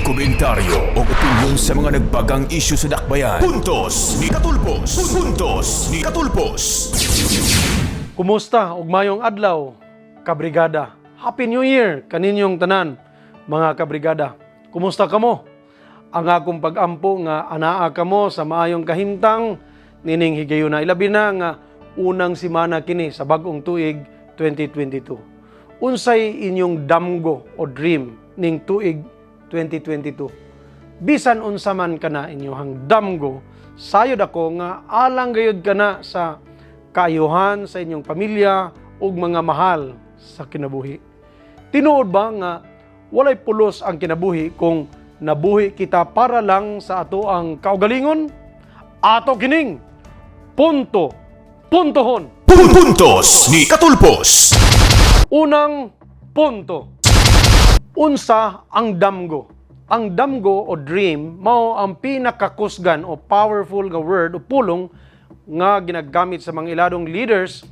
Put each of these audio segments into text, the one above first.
komentaryo o opinyon sa mga nagbagang isyu sa dakbayan. Puntos ni Catulpos. Puntos ni Catulpos. Kumusta ug mayong adlaw, kabrigada. Happy New Year kaninyong tanan, mga kabrigada. Kumusta kamo? Ang akong pag-ampo nga anaa kamo sa maayong kahimtang ning higayuna. Ilabi na nga unang semana kini sa bag-ong tuig 2022. Unsay inyong damgo o dream ning tuig 2022. Bisan unsa man kana inyong damgo, sayod ako nga alang gayud kana sa kaayuhyan sa inyong pamilya ug mga mahal sa kinabuhi. Tinuod ba nga walay pulos ang kinabuhi kung nabuhi kita para lang sa ato ang kaugalingon? Ato kining puntohon. Puntos ni Catulpos. Unang punto. Unsa ang damgo? Ang damgo o dream mao ang pinakakusgan o powerful nga word o pulong nga ginagamit sa mga iladong leaders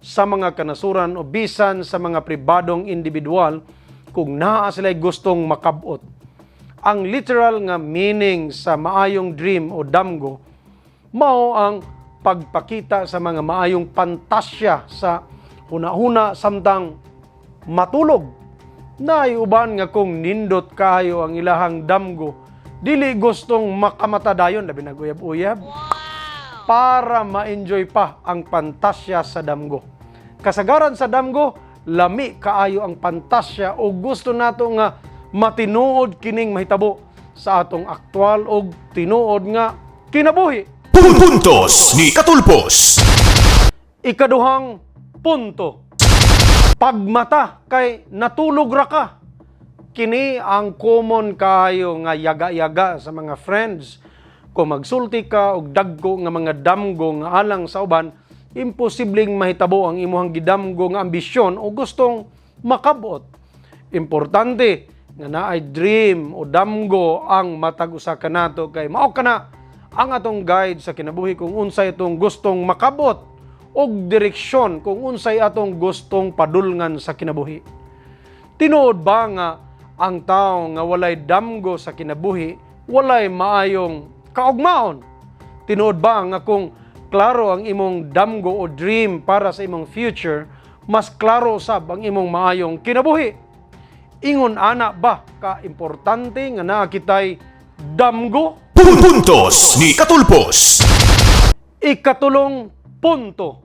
sa mga kanasuran o bisan sa mga pribadong individual kung naa sila'y gustong makabot. Ang literal nga meaning sa maayong dream o damgo mao ang pagpakita sa mga maayong pantasya sa huna-huna samtang matulog. Naiuban nga kung nindot kayo ang ilahang damgo, dili gustong makamata dayon, labi nag-uyab-uyab, para ma-enjoy pa ang pantasya sa damgo. Kasagaran sa damgo, lami kaayo ang pantasya o gusto nato nga matinuod kining mahitabo sa atong aktwal o tinuod nga kinabuhi. Puntos ni Catulpos. Ikaduhang punto. Pagmata kay natulog ra ka. Kini ang common kayo nga yaga-yaga sa mga friends. Kung magsulti ka og dagko nga mga damgo nga alang sa uban, imposibleng mahitabo ang imuhang gidamgo nga ambisyon o gustong makabot. Importante nga naay dream o damgo ang matag usa kanato kay mao kana ang atong guide sa kinabuhi kung unsay itong gustong makabot og direksyon kung unsay atong gustong padulngan sa kinabuhi. Tinuod ba nga ang tao nga walay damgo sa kinabuhi, walay maayong kaugmaon? Tinuod ba nga kung klaro ang imong damgo o dream para sa imong future, mas klaro sab ang imong maayong kinabuhi? Ingon ana ba ka importante nga naa kitay damgo? Puntos ni Catulpos. Ikatulong punto.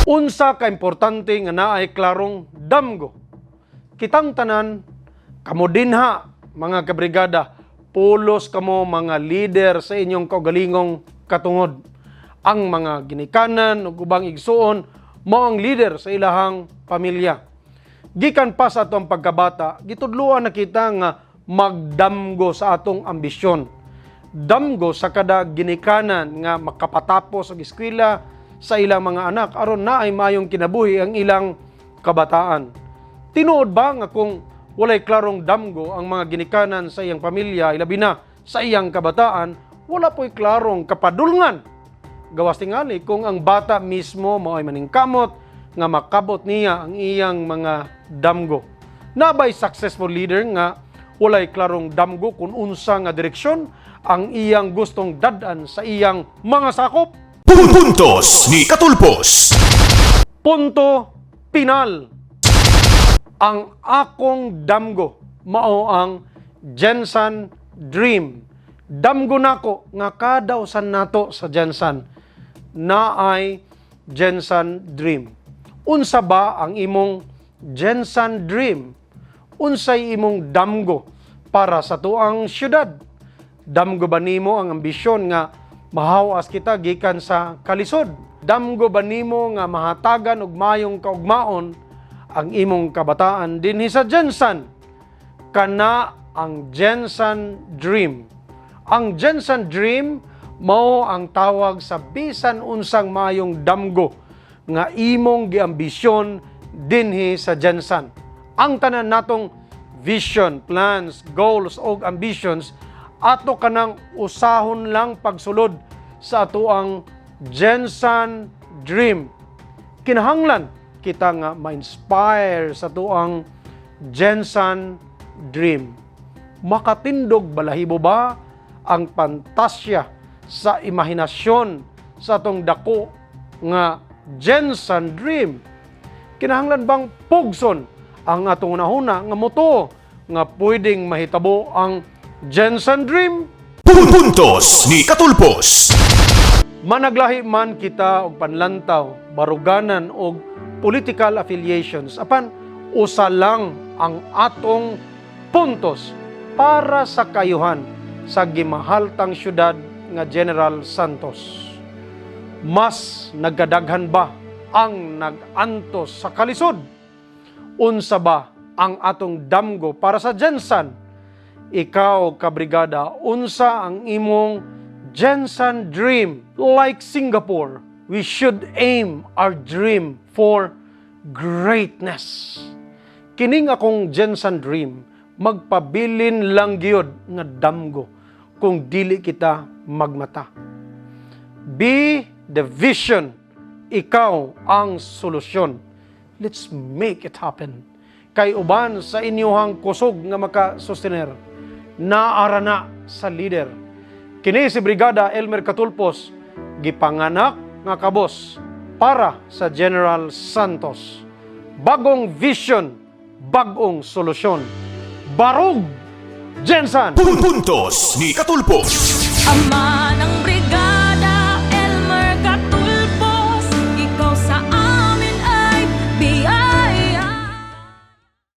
Unsa ka importante nga naay klarong damgo? Kitang tanan, kamo dinha, mga kabrigada, pulos kamo mga leader sa inyong kaugalingong katungod. Ang mga ginikanan ug ubang igsuon mao ang leader sa ilahang pamilya. Gikan pa sa atong pagkabata, gitudluan na kita nga magdamgo sa atong ambisyon. Damgo sa kada ginikanan nga makapatapos og eskwela sa ilang mga anak aron naay maayong kinabuhi ang ilang kabataan. Tinuod ba nga kung walay klarong damgo ang mga ginikanan sa iyang pamilya, ilabi na sa iyang kabataan, wala po'y klarong kapadulngan. Gawas tingali kung ang bata mismo mao'y maningkamot nga makabot niya ang iyang mga damgo. Nabay successful leader nga walay klarong damgo kung unsa nga direksyon ang iyang gustong dadan sa iyang mga sakop? Puntos ni Catulpos. Punto pinal. Ang akong damgo mao ang Jensen dream. Damgo nako nga kadawsan nato sa Jensen naay Jensen dream. Unsa ba ang imong Jensen dream? Unsay imong damgo para sa tuang syudad? Damgo ba nimo ang ambisyon nga mahawas kita gikan sa kalisod? Damgo ba nimo nga mahatagan og mayong kaugmaon ang imong kabataan dinhi sa Jensen? Kana ang Jensen dream. Ang Jensen dream mao ang tawag sa bisan unsang mayong damgo nga imong giambisyon dinhi sa Jensen. Ang tanan natong vision, plans, goals ug ambitions ato kanang usahon lang pagsulod sa ato ang Jensen dream. Kinahanglan kita nga ma-inspire sa ato ang Jensen dream. Makatindog balahibo ba ang pantasya sa imahinasyon sa atong dako nga Jensen dream? Kinahanglan bang pugson ang atong unahuna nga moto nga pwedeng mahitabo ang Jensen dream? Puntos ni Catulpos. Managlahi man kita og panlantaw, baruganan og political affiliations, apan usa lang ang atong puntos para sa kaayuhan sa gimahaltang syudad nga General Santos. Mas nagkadaghan ba ang nag-antos sa kalisod? Unsa ba ang atong damgo para sa Jensen? Ikaw, kabrigada, unsa ang imong Jensen dream? Like Singapore, we should aim our dream for greatness. Kining akong Jensen dream, magpabilin lang gyud nga damgo kung dili kita magmata. Be the vision, ikaw ang solusyon. Let's make it happen. Kay uban sa inyuhang kusog nga makasustener, naara na sa leader. Kini si Brigada Elmer Catulpos, gipanganak nga kabos para sa General Santos. Bagong vision, bag-ong solusyon. Barog Jensen! Puntos ni Catulpos. Ama ng brigada.